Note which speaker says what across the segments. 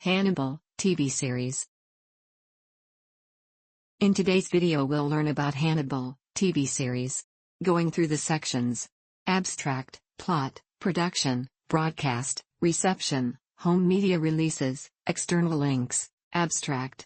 Speaker 1: Hannibal, TV series. In today's video we'll learn about Hannibal, TV series. Going through the sections. Abstract, plot, production, broadcast, reception, home media releases, external links. Abstract.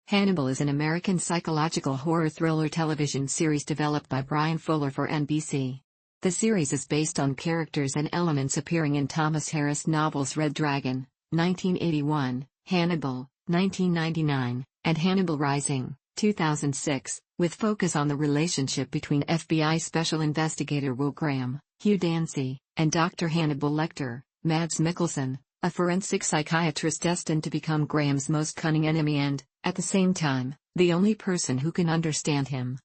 Speaker 1: Hannibal is an American psychological horror thriller television series developed by Bryan Fuller for NBC. The series is based on characters and elements appearing in Thomas Harris novels Red Dragon, 1981, Hannibal, 1999, and Hannibal Rising, 2006, with focus on the relationship between FBI Special Investigator Will Graham, Hugh Dancy, and Dr. Hannibal Lecter, Mads Mikkelsen, a forensic psychiatrist destined to become Graham's most cunning enemy and, at the same time, the only person who can understand him.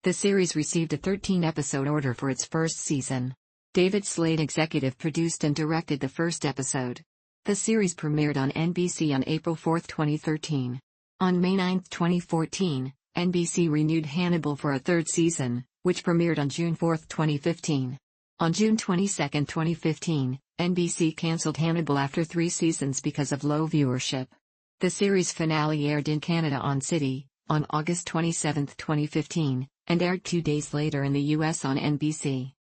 Speaker 1: The series received a 13-episode order for its first season. David Slade executive produced and directed the first episode. The series premiered on NBC on April 4, 2013. On May 9, 2014, NBC renewed Hannibal for a third season, which premiered on June 4, 2015. On June 22, 2015, NBC canceled Hannibal after 3 seasons because of low viewership. The series finale aired in Canada on City, on August 27, 2015, and aired 2 days later in the US on NBC.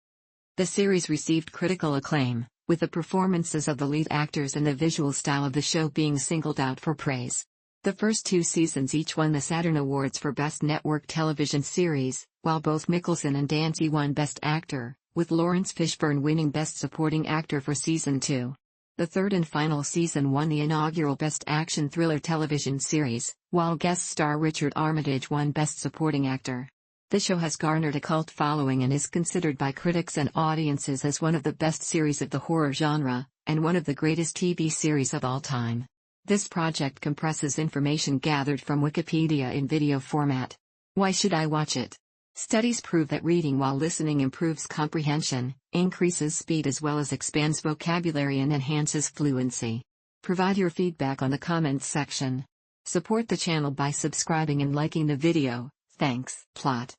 Speaker 1: The series received critical acclaim, with the performances of the lead actors and the visual style of the show being singled out for praise. The first 2 seasons each won the Saturn Awards for Best Network Television Series, while both Mikkelsen and Dancy won Best Actor, with Lawrence Fishburne winning Best Supporting Actor for Season 2. The third and final season won the inaugural Best Action Thriller Television Series, while guest star Richard Armitage won Best Supporting Actor. The show has garnered a cult following and is considered by critics and audiences as one of the best series of the horror genre, and one of the greatest TV series of all time. This project compresses information gathered from Wikipedia in video format. Why should I watch it? Studies prove that reading while listening improves comprehension, increases speed as well as expands vocabulary and enhances fluency. Provide your feedback on the comments section. Support the channel by subscribing and liking the video. Thanks. Plot.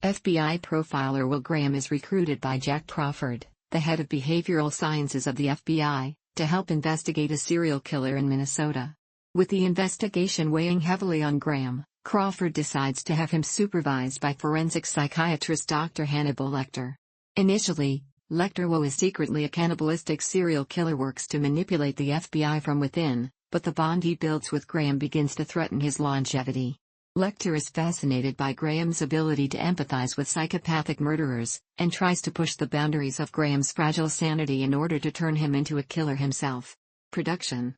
Speaker 1: FBI profiler Will Graham is recruited by Jack Crawford, the head of behavioral sciences of the FBI, to help investigate a serial killer in Minnesota. With the investigation weighing heavily on Graham, Crawford decides to have him supervised by forensic psychiatrist Dr. Hannibal Lecter. Initially, Lecter, who is secretly a cannibalistic serial killer, works to manipulate the FBI from within, but the bond he builds with Graham begins to threaten his longevity. Lecter is fascinated by Graham's ability to empathize with psychopathic murderers, and tries to push the boundaries of Graham's fragile sanity in order to turn him into a killer himself. Production.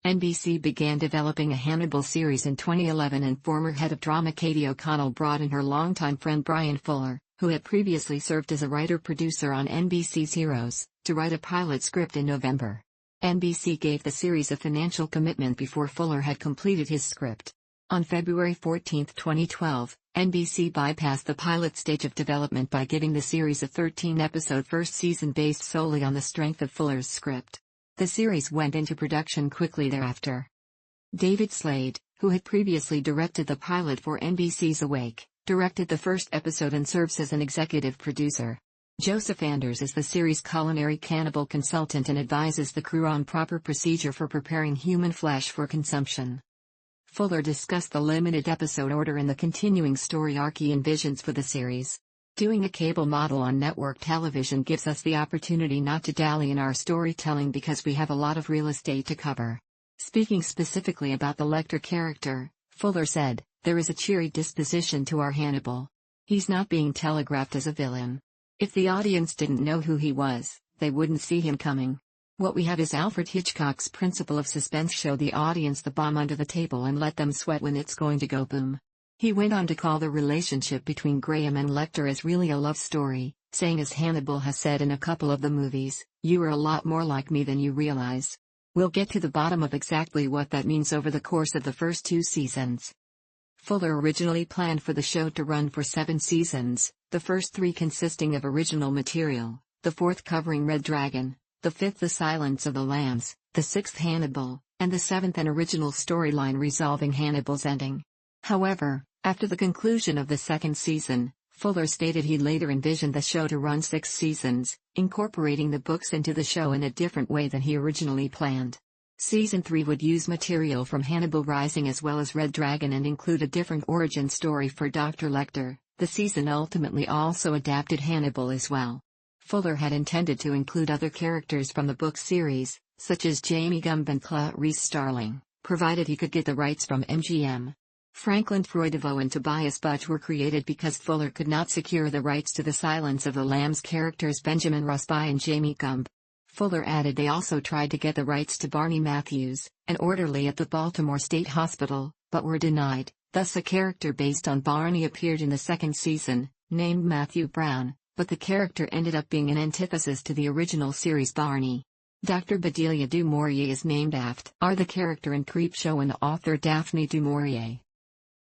Speaker 1: NBC began developing a Hannibal series in 2011 and former head of drama Katie O'Connell brought in her longtime friend Bryan Fuller, who had previously served as a writer-producer on NBC's Heroes, to write a pilot script in November. NBC gave the series a financial commitment before Fuller had completed his script. On February 14, 2012, NBC bypassed the pilot stage of development by giving the series a 13-episode first season based solely on the strength of Fuller's script. The series went into production quickly thereafter. David Slade, who had previously directed the pilot for NBC's Awake, directed the first episode and serves as an executive producer. Joseph Anders is the series' culinary cannibal consultant and advises the crew on proper procedure for preparing human flesh for consumption. Fuller discussed the limited episode order and the continuing story arc he envisions for the series. Doing a cable model on network television gives us the opportunity not to dally in our storytelling because we have a lot of real estate to cover. Speaking specifically about the Lecter character, Fuller said, "There is a cheery disposition to our Hannibal. He's not being telegraphed as a villain. If the audience didn't know who he was, they wouldn't see him coming. What we have is Alfred Hitchcock's principle of suspense: show the audience the bomb under the table and let them sweat when it's going to go boom." He went on to call the relationship between Graham and Lecter as really a love story, saying, as Hannibal has said in a couple of the movies, "You are a lot more like me than you realize." We'll get to the bottom of exactly what that means over the course of the first 2 seasons. Fuller originally planned for the show to run for 7 seasons, the first 3 consisting of original material, the 4th covering Red Dragon, the 5th The Silence of the Lambs, the 6th Hannibal, and the 7th an original storyline resolving Hannibal's ending. However, after the conclusion of the 2nd season, Fuller stated he later envisioned the show to run 6 seasons, incorporating the books into the show in a different way than he originally planned. Season 3 would use material from Hannibal Rising as well as Red Dragon and include a different origin story for Dr. Lecter. The season ultimately also adapted Hannibal as well. Fuller had intended to include other characters from the book series, such as Jamie Gumb and Clarice Starling, provided he could get the rights from MGM. Franklin Freudeveau and Tobias Butch were created because Fuller could not secure the rights to the Silence of the Lambs characters Benjamin Rusby and Jamie Gumb. Fuller added they also tried to get the rights to Barney Matthews, an orderly at the Baltimore State Hospital, but were denied. Thus a character based on Barney appeared in the second season, named Matthew Brown, but the character ended up being an antithesis to the original series Barney. Dr. Bedelia du Maurier is named after the character in Creepshow and author Daphne du Maurier.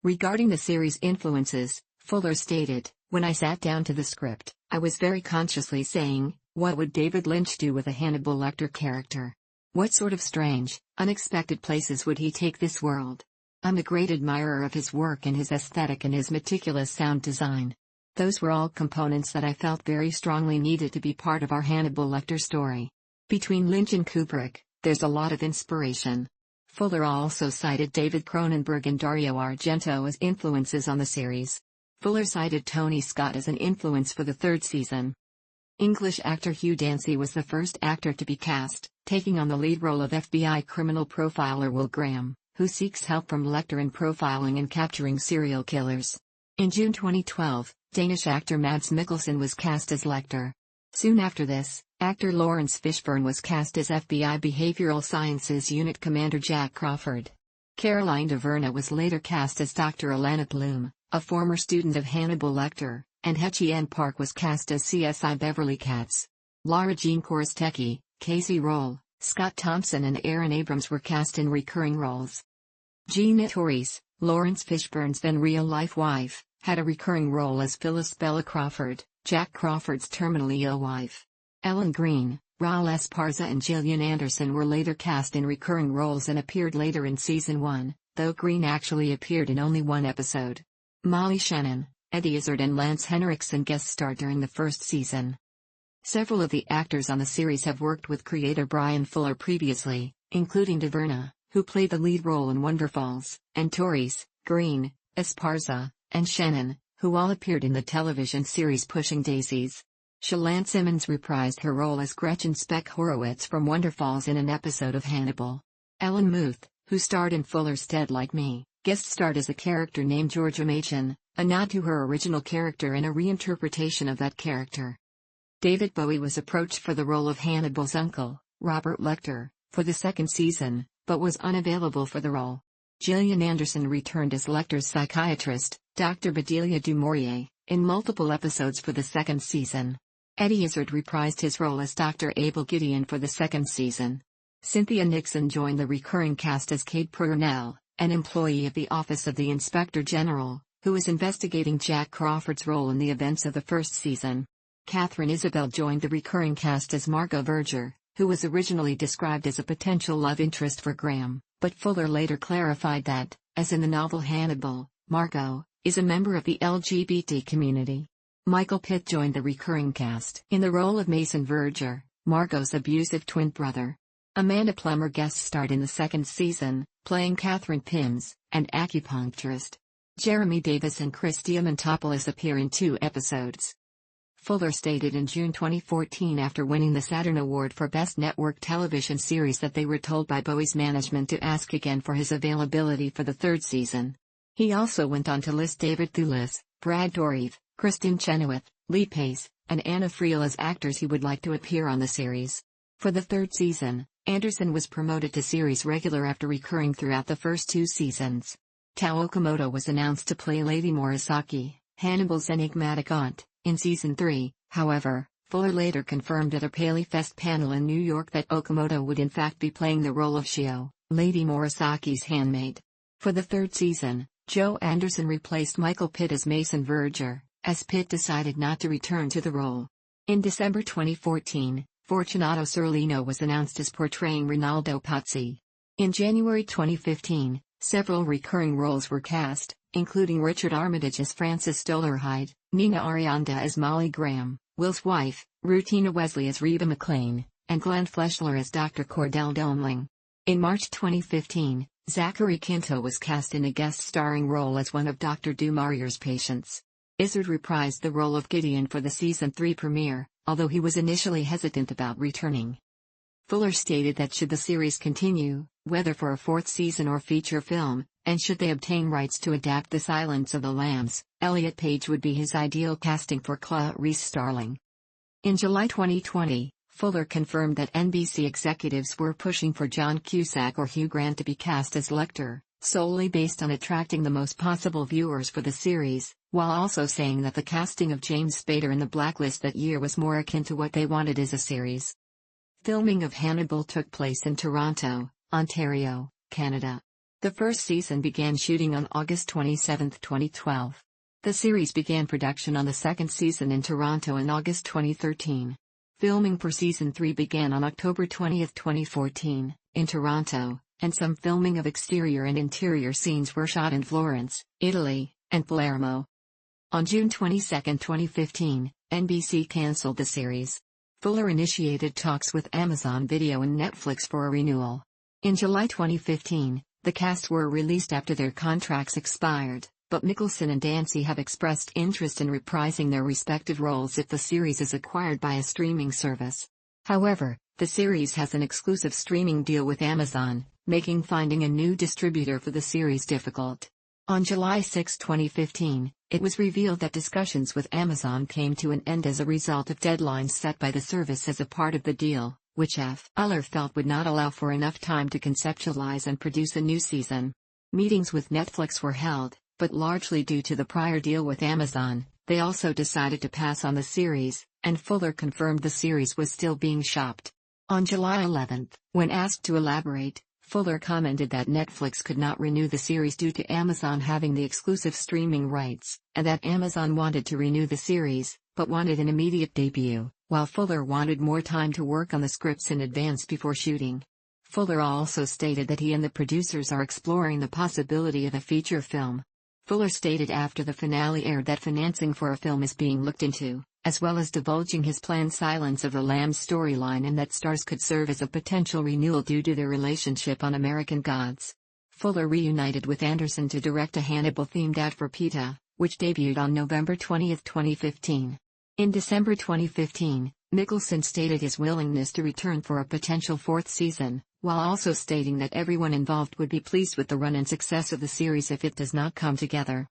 Speaker 1: Regarding the series' influences, Fuller stated, "When I sat down to the script, I was very consciously saying, what would David Lynch do with a Hannibal Lecter character? What sort of strange, unexpected places would he take this world? I'm a great admirer of his work and his aesthetic and his meticulous sound design. Those were all components that I felt very strongly needed to be part of our Hannibal Lecter story. Between Lynch and Kubrick, there's a lot of inspiration." Fuller also cited David Cronenberg and Dario Argento as influences on the series. Fuller cited Tony Scott as an influence for the third season. English actor Hugh Dancy was the first actor to be cast, taking on the lead role of FBI criminal profiler Will Graham, who seeks help from Lecter in profiling and capturing serial killers. In June 2012, Danish actor Mads Mikkelsen was cast as Lecter. Soon after this, actor Lawrence Fishburne was cast as FBI Behavioral Sciences Unit Commander Jack Crawford. Caroline Daverna was later cast as Dr. Alana Bloom, a former student of Hannibal Lecter, and Hetchie Park was cast as CSI Beverly Katz. Lara Jean Korostecki, Casey Roll, Scott Thompson and Aaron Abrams were cast in recurring roles. Gina Torres, Lawrence Fishburne's then real-life wife, had a recurring role as Phyllis Bella Crawford, Jack Crawford's terminally ill wife. Ellen Green, Raul Esparza and Gillian Anderson were later cast in recurring roles and appeared later in Season 1, though Green actually appeared in only one episode. Molly Shannon, Eddie Izzard and Lance Henriksen guest starred during the first season. Several of the actors on the series have worked with creator Brian Fuller previously, including Daverna, who played the lead role in Wonder Falls, and Torres, Green, Esparza, and Shannon, who all appeared in the television series Pushing Daisies. Shalane Simmons reprised her role as Gretchen Speck Horowitz from Wonder Falls in an episode of Hannibal. Ellen Muth, who starred in Fuller's Dead Like Me, guest starred as a character named Georgia Machen, a nod to her original character and a reinterpretation of that character. David Bowie was approached for the role of Hannibal's uncle, Robert Lecter, for the second season, but was unavailable for the role. Gillian Anderson returned as Lecter's psychiatrist, Dr. Bedelia du Maurier, in multiple episodes for the second season. Eddie Izzard reprised his role as Dr. Abel Gideon for the second season. Cynthia Nixon joined the recurring cast as Kate Purnell, an employee of the Office of the Inspector General, who was investigating Jack Crawford's role in the events of the first season. Catherine Isabel joined the recurring cast as Margot Verger, who was originally described as a potential love interest for Graham, but Fuller later clarified that, as in the novel Hannibal, Margot is a member of the LGBT community. Michael Pitt joined the recurring cast in the role of Mason Verger, Margot's abusive twin brother. Amanda Plummer guest starred in the second season, playing Catherine Pym's, an acupuncturist. Jeremy Davis and Chris Diamantopoulos appear in 2 episodes. Fuller stated in June 2014 after winning the Saturn Award for Best Network Television Series that they were told by Bowie's management to ask again for his availability for the third season. He also went on to list David Thewlis, Brad Dourif, Kristen Chenoweth, Lee Pace, and Anna Friel as actors he would like to appear on the series. For the third season, Anderson was promoted to series regular after recurring throughout the first 2 seasons. Tao Okamoto was announced to play Lady Morisaki, Hannibal's enigmatic aunt, in Season 3, however, Fuller later confirmed at a PaleyFest panel in New York that Okamoto would in fact be playing the role of Shio, Lady Morisaki's handmaid. For the third season, Joe Anderson replaced Michael Pitt as Mason Verger, as Pitt decided not to return to the role. In December 2014, Fortunato Serlino was announced as portraying Rinaldo Pazzi. In January 2015, several recurring roles were cast, including Richard Armitage as Francis Dolarhyde, Nina Arianda as Molly Graham, Will's wife, Rutina Wesley as Reba McLean, and Glenn Fleshler as Dr. Cordell Domeling. In March 2015, Zachary Quinto was cast in a guest starring role as one of Dr. Du Maurier's patients. Izzard reprised the role of Gideon for the Season 3 premiere, although he was initially hesitant about returning. Fuller stated that should the series continue, whether for a fourth season or feature film, and should they obtain rights to adapt The Silence of the Lambs, Elliot Page would be his ideal casting for Clarice Starling. In July 2020, Fuller confirmed that NBC executives were pushing for John Cusack or Hugh Grant to be cast as Lecter, solely based on attracting the most possible viewers for the series, while also saying that the casting of James Spader in The Blacklist that year was more akin to what they wanted as a series. Filming of Hannibal took place in Toronto, Ontario, Canada. The first season began shooting on August 27, 2012. The series began production on the second season in Toronto in August 2013. Filming for Season 3 began on October 20, 2014, in Toronto, and some filming of exterior and interior scenes were shot in Florence, Italy, and Palermo. On June 22, 2015, NBC canceled the series. Fuller initiated talks with Amazon Video and Netflix for a renewal. In July 2015, the cast were released after their contracts expired, but Mickelson and Dancy have expressed interest in reprising their respective roles if the series is acquired by a streaming service. However, the series has an exclusive streaming deal with Amazon, making finding a new distributor for the series difficult. On July 6, 2015, it was revealed that discussions with Amazon came to an end as a result of deadlines set by the service as a part of the deal, which Fuller felt would not allow for enough time to conceptualize and produce a new season. Meetings with Netflix were held, but largely due to the prior deal with Amazon, they also decided to pass on the series, and Fuller confirmed the series was still being shopped. On July 11, when asked to elaborate, Fuller commented that Netflix could not renew the series due to Amazon having the exclusive streaming rights, and that Amazon wanted to renew the series, but wanted an immediate debut, while Fuller wanted more time to work on the scripts in advance before shooting. Fuller also stated that he and the producers are exploring the possibility of a feature film. Fuller stated after the finale aired that financing for a film is being looked into, as well as divulging his planned Silence of the Lambs storyline and that stars could serve as a potential renewal due to their relationship on American Gods. Fuller reunited with Anderson to direct a Hannibal-themed ad for PETA, which debuted on November 20, 2015. In December 2015, Mickelson stated his willingness to return for a potential fourth season, while also stating that everyone involved would be pleased with the run and success of the series if it does not come together.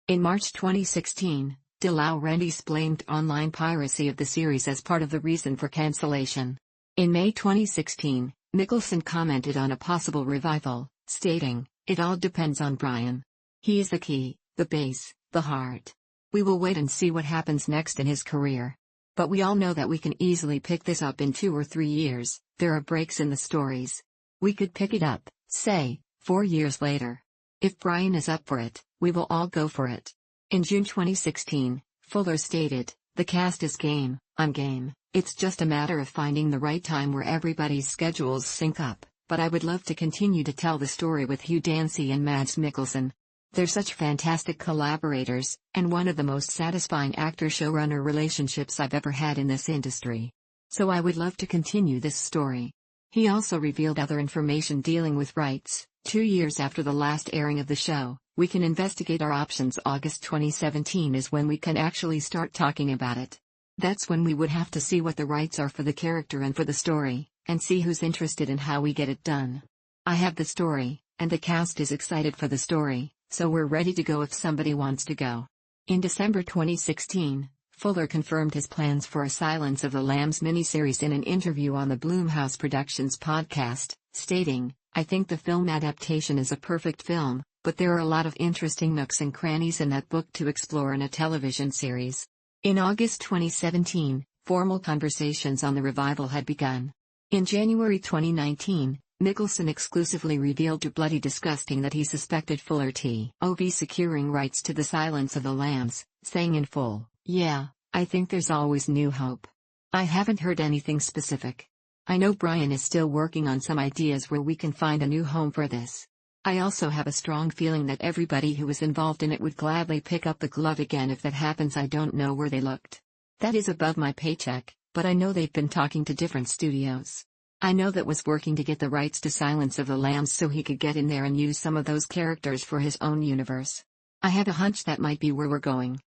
Speaker 1: In March 2016, De Laurentiis blamed online piracy of the series as part of the reason for cancellation. In May 2016, Mickelson commented on a possible revival, stating, "It all depends on Brian. He is the key, the base, the heart. We will wait and see what happens next in his career. But we all know that we can easily pick this up in 2 or 3 years, there are breaks in the stories. We could pick it up, say, 4 years later. If Brian is up for it, we will all go for it." In June 2016, Fuller stated, "The cast is game, I'm game, it's just a matter of finding the right time where everybody's schedules sync up, but I would love to continue to tell the story with Hugh Dancy and Mads Mikkelsen. They're such fantastic collaborators, and one of the most satisfying actor-showrunner relationships I've ever had in this industry. So I would love to continue this story." He also revealed other information dealing with rights. 2 years after the last airing of the show, we can investigate our options. August 2017 is when we can actually start talking about it. That's when we would have to see what the rights are for the character and for the story, and see who's interested and how we get it done. I have the story, and the cast is excited for the story, so we're ready to go if somebody wants to go. In December 2016, Fuller confirmed his plans for a Silence of the Lambs miniseries in an interview on the Blumhouse Productions podcast, stating, "I think the film adaptation is a perfect film, but there are a lot of interesting nooks and crannies in that book to explore in a television series." In August 2017, formal conversations on the revival had begun. In January 2019, Mickelson exclusively revealed to Bloody Disgusting that he suspected Fuller of securing rights to The Silence of the Lambs, saying in full, "Yeah, I think there's always new hope. I haven't heard anything specific. I know Brian is still working on some ideas where we can find a new home for this. I also have a strong feeling that everybody who was involved in it would gladly pick up the glove again if that happens. I don't know where they looked. That is above my paycheck, but I know they've been talking to different studios. I know that was working to get the rights to Silence of the Lambs so he could get in there and use some of those characters for his own universe. I have a hunch that might be where we're going.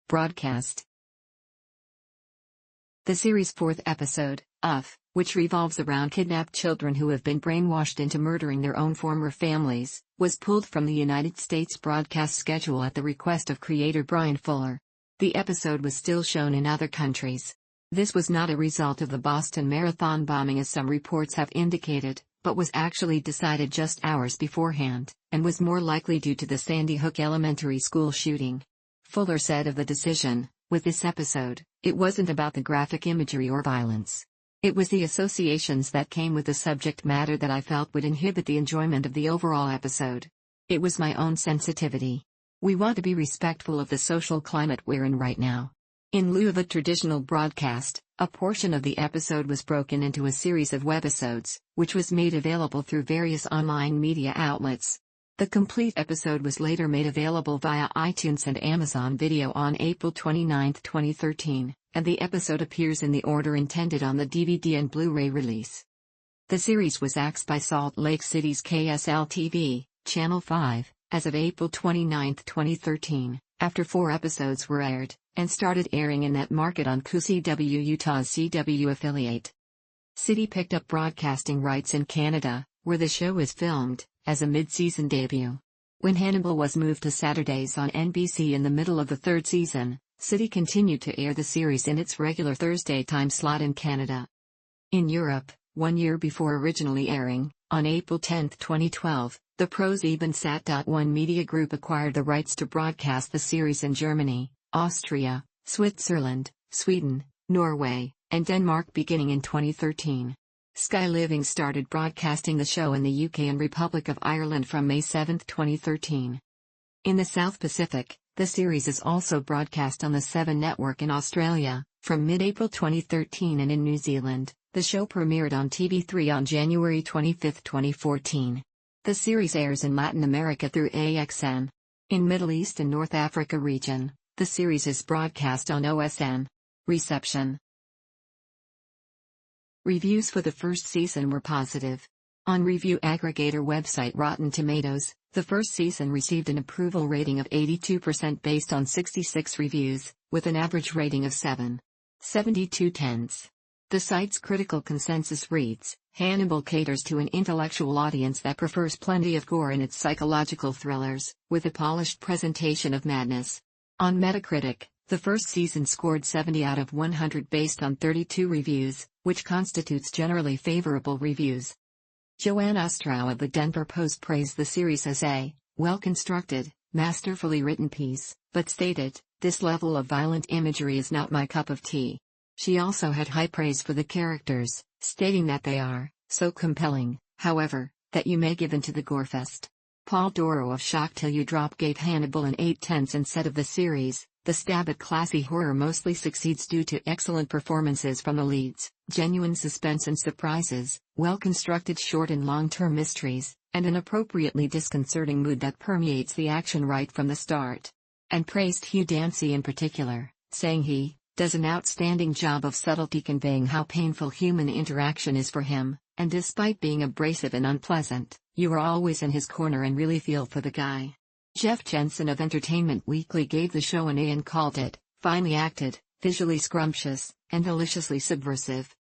Speaker 1: Broadcast. The series' fourth episode, which revolves around kidnapped children who have been brainwashed into murdering their own former families, was pulled from the United States broadcast schedule at the request of creator Brian Fuller. The episode was still shown in other countries. This was not a result of the Boston Marathon bombing as some reports have indicated, but was actually decided just hours beforehand, and was more likely due to the Sandy Hook Elementary School shooting. Fuller said of the decision, "With this episode, it wasn't about the graphic imagery or violence. It was the associations that came with the subject matter that I felt would inhibit the enjoyment of the overall episode. It was my own sensitivity. We want to be respectful of the social climate we're in right now." In lieu of a traditional broadcast, a portion of the episode was broken into a series of webisodes, which was made available through various online media outlets. The complete episode was later made available via iTunes and Amazon Video on April 29, 2013, and the episode appears in the order intended on the DVD and Blu-ray release. The series was axed by Salt Lake City's KSL-TV, Channel 5, as of April 29, 2013, after 4 episodes were aired, and started airing in that market on QCW Utah's CW affiliate. City picked up broadcasting rights in Canada, where the show is filmed, as a mid-season debut. When Hannibal was moved to Saturdays on NBC in the middle of the 3rd season, City continued to air the series in its regular Thursday time slot in Canada. In Europe, 1 year before originally airing, on April 10, 2012, the ProSiebenSat.1 Media Group acquired the rights to broadcast the series in Germany, Austria, Switzerland, Sweden, Norway, and Denmark beginning in 2013. Sky Living started broadcasting the show in the UK and Republic of Ireland from May 7, 2013. In the South Pacific, the series is also broadcast on the 7 network in Australia, from mid-April 2013, and in New Zealand, the show premiered on TV3 on January 25, 2014. The series airs in Latin America through AXN. In Middle East and North Africa region, the series is broadcast on OSN. Reception. Reviews for the first season were positive. On review aggregator website Rotten Tomatoes, the first season received an approval rating of 82% based on 66 reviews, with an average rating of 7.72. The site's critical consensus reads, "Hannibal caters to an intellectual audience that prefers plenty of gore in its psychological thrillers, with a polished presentation of madness." On Metacritic, the first season scored 70 out of 100 based on 32 reviews, which constitutes generally favorable reviews. Joanne Ostrow of the Denver Post praised the series as a well-constructed, masterfully written piece, but stated, "This level of violent imagery is not my cup of tea." She also had high praise for the characters, stating that they are so compelling, however, that you may give in to the gorefest. Paul Doro of Shock Till You Drop gave Hannibal an 8/10 and said of the series, "The stab at classy horror mostly succeeds due to excellent performances from the leads, genuine suspense and surprises, well-constructed short and long-term mysteries, and an appropriately disconcerting mood that permeates the action right from the start." And praised Hugh Dancy in particular, saying he does an outstanding job of subtlety conveying how painful human interaction is for him, and despite being abrasive and unpleasant, you are always in his corner and really feel for the guy. Jeff Jensen of Entertainment Weekly gave the show an A and called it finely acted, visually scrumptious, and deliciously subversive.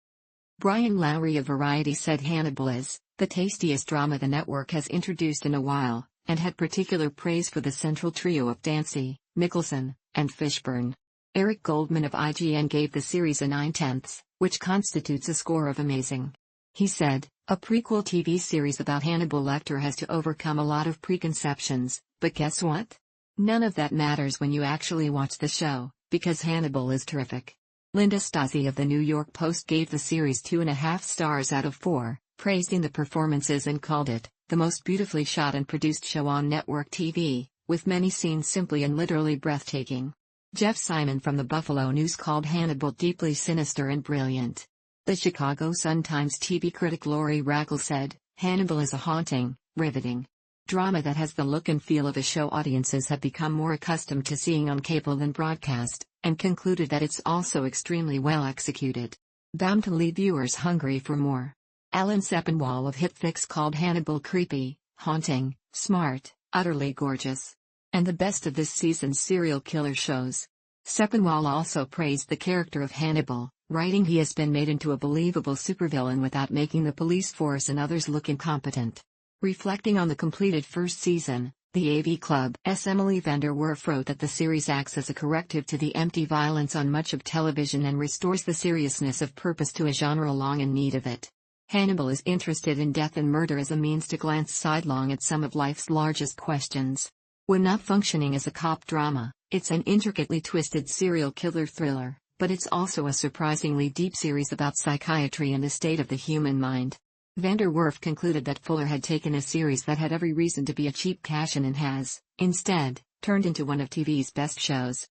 Speaker 1: Brian Lowry of Variety said Hannibal is the tastiest drama the network has introduced in a while, and had particular praise for the central trio of Dancy, Mickelson, and Fishburne. Eric Goldman of IGN gave the series a 9/10, which constitutes a score of amazing. He said, "A prequel TV series about Hannibal Lecter has to overcome a lot of preconceptions, but guess what? None of that matters when you actually watch the show, because Hannibal is terrific." Linda Stasi of the New York Post gave the series 2.5 stars out of 4, praising the performances and called it the most beautifully shot and produced show on network TV, with many scenes simply and literally breathtaking. Jeff Simon from the Buffalo News called Hannibal deeply sinister and brilliant. The Chicago Sun-Times TV critic Lori Rackle said, "Hannibal is a haunting, riveting, Drama that has the look and feel of a show audiences have become more accustomed to seeing on cable than broadcast, and concluded that it's also extremely well executed. Bound to leave viewers hungry for more. Alan Sepinwall of Hitfix called Hannibal creepy, haunting, smart, utterly gorgeous, and the best of this season's serial killer shows. Sepinwall also praised the character of Hannibal, writing he has been made into a believable supervillain without making the police force and others look incompetent. Reflecting on the completed first season, the AV Club's Emily Vanderwerf wrote that the series acts as a corrective to the empty violence on much of television and restores the seriousness of purpose to a genre long in need of it. Hannibal is interested in death and murder as a means to glance sidelong at some of life's largest questions. When not functioning as a cop drama, it's an intricately twisted serial killer thriller, but it's also a surprisingly deep series about psychiatry and the state of the human mind. Vanderwerf concluded that Fuller had taken a series that had every reason to be a cheap cash-in and has, instead, turned into one of TV's best shows.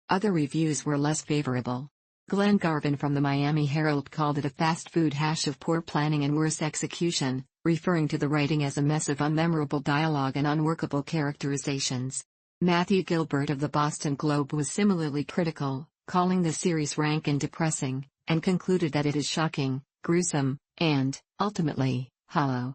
Speaker 1: Other reviews were less favorable. Glenn Garvin from the Miami Herald called it a fast food hash of poor planning and worse execution, referring to the writing as a mess of unmemorable dialogue and unworkable characterizations. Matthew Gilbert of the Boston Globe was similarly critical, calling the series rank and depressing, and concluded that it is shocking, gruesome, and, ultimately, hollow.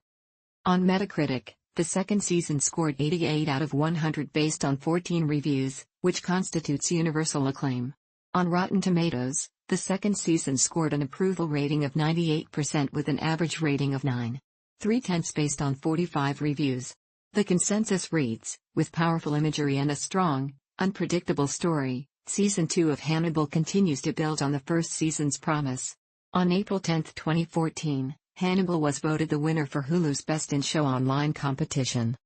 Speaker 1: On Metacritic, the second season scored 88 out of 100 based on 14 reviews, which constitutes universal acclaim. On Rotten Tomatoes, the second season scored an approval rating of 98% with an average rating of 9.3 based on 45 reviews. The consensus reads, with powerful imagery and a strong, unpredictable story, Season 2 of Hannibal continues to build on the first season's promise. On April 10, 2014, Hannibal was voted the winner for Hulu's Best in Show online competition.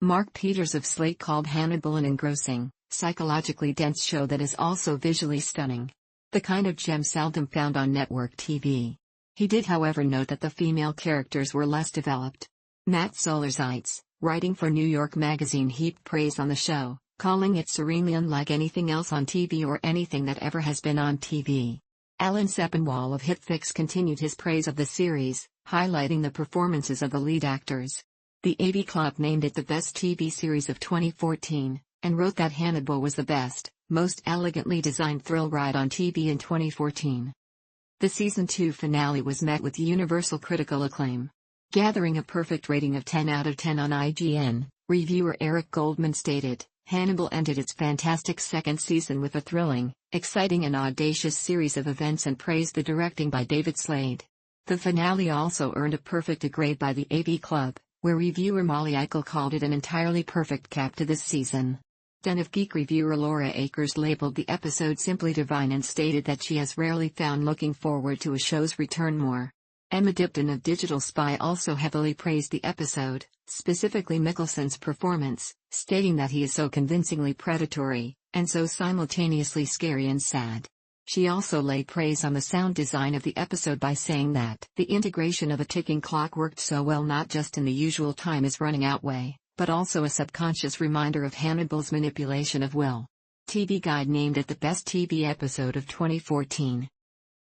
Speaker 1: Mark Peters of Slate called Hannibal an engrossing, psychologically dense show that is also visually stunning. The kind of gem seldom found on network TV. He did however note that the female characters were less developed. Matt Solarzites, writing for New York Magazine, heaped praise on the show, calling it serenely unlike anything else on TV or anything that ever has been on TV. Alan Sepinwall of Hitfix continued his praise of the series, highlighting the performances of the lead actors. The AV Club named it the best TV series of 2014, and wrote that Hannibal was the best, most elegantly designed thrill ride on TV in 2014. The Season 2 finale was met with universal critical acclaim. Gathering a perfect rating of 10 out of 10 on IGN, reviewer Eric Goldman stated, Hannibal ended its fantastic second season with a thrilling, exciting and audacious series of events and praised the directing by David Slade. The finale also earned a perfect grade by the AV Club, where reviewer Molly Eichel called it an entirely perfect cap to this season. Den of Geek reviewer Laura Akers labeled the episode simply divine and stated that she has rarely found looking forward to a show's return more. Emma Dipton of Digital Spy also heavily praised the episode, specifically Mickelson's performance, stating that he is so convincingly predatory, and so simultaneously scary and sad. She also laid praise on the sound design of the episode by saying that the integration of a ticking clock worked so well not just in the usual time is running out way, but also a subconscious reminder of Hannibal's manipulation of will. TV Guide named it the best TV episode of 2014.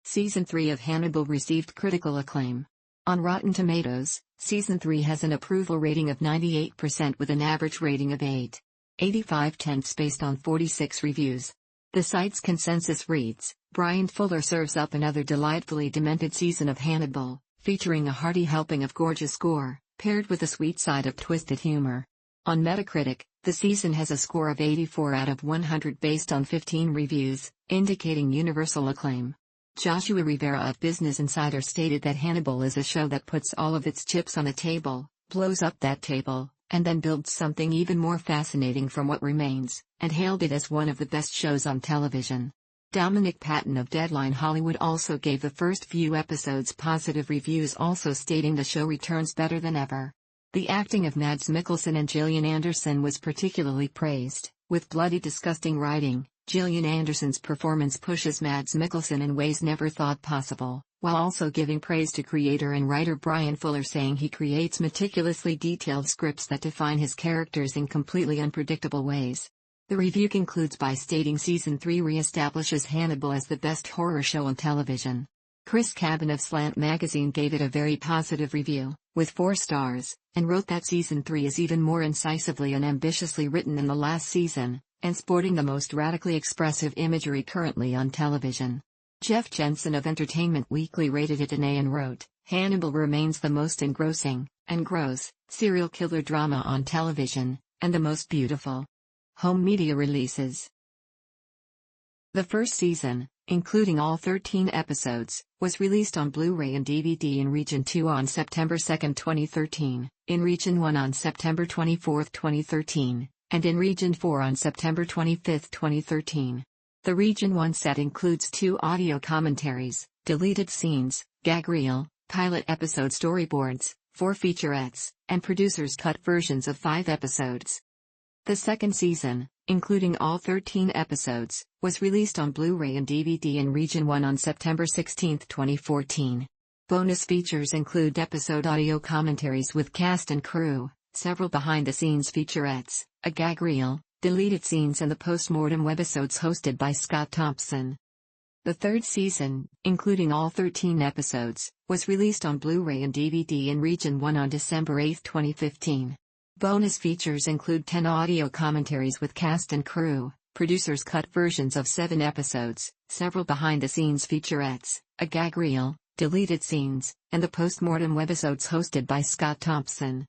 Speaker 1: Season 3 of Hannibal received critical acclaim. On Rotten Tomatoes, Season 3 has an approval rating of 98% with an average rating of 8.85 based on 46 reviews. The site's consensus reads, Brian Fuller serves up another delightfully demented season of Hannibal, featuring a hearty helping of gorgeous gore, paired with a sweet side of twisted humor. On Metacritic, the season has a score of 84 out of 100 based on 15 reviews, indicating universal acclaim. Joshua Rivera of Business Insider stated that Hannibal is a show that puts all of its chips on a table, blows up that table, and then builds something even more fascinating from what remains, and hailed it as one of the best shows on television. Dominic Patton of Deadline Hollywood also gave the first few episodes positive reviews, also stating the show returns better than ever. The acting of Mads Mikkelsen and Gillian Anderson was particularly praised. With bloody disgusting writing, Gillian Anderson's performance pushes Mads Mikkelsen in ways never thought possible, while also giving praise to creator and writer Brian Fuller, saying he creates meticulously detailed scripts that define his characters in completely unpredictable ways. The review concludes by stating Season 3 re-establishes Hannibal as the best horror show on television. Chris Cabin of Slant Magazine gave it a very positive review, with 4 stars, and wrote that Season 3 is even more incisively and ambitiously written than the last season, and sporting the most radically expressive imagery currently on television. Jeff Jensen of Entertainment Weekly rated it an A and wrote, "Hannibal remains the most engrossing, and gross, serial killer drama on television, and the most beautiful." Home media releases. The first season, including all 13 episodes, was released on Blu-ray and DVD in Region 2 on September 2, 2013, in Region 1 on September 24, 2013, and in Region 4 on September 25, 2013. The Region 1 set includes 2 audio commentaries, deleted scenes, gag reel, pilot episode storyboards, 4 featurettes, and producers' cut versions of 5 episodes. The second season, including all 13 episodes, was released on Blu-ray and DVD in Region 1 on September 16, 2014. Bonus features include episode audio commentaries with cast and crew, several behind-the-scenes featurettes, a gag reel, deleted scenes and the post-mortem webisodes hosted by Scott Thompson. The third season, including all 13 episodes, was released on Blu-ray and DVD in Region 1 on December 8, 2015. Bonus features include 10 audio commentaries with cast and crew, producers' cut versions of 7 episodes, several behind-the-scenes featurettes, a gag reel, deleted scenes, and the post-mortem webisodes hosted by Scott Thompson.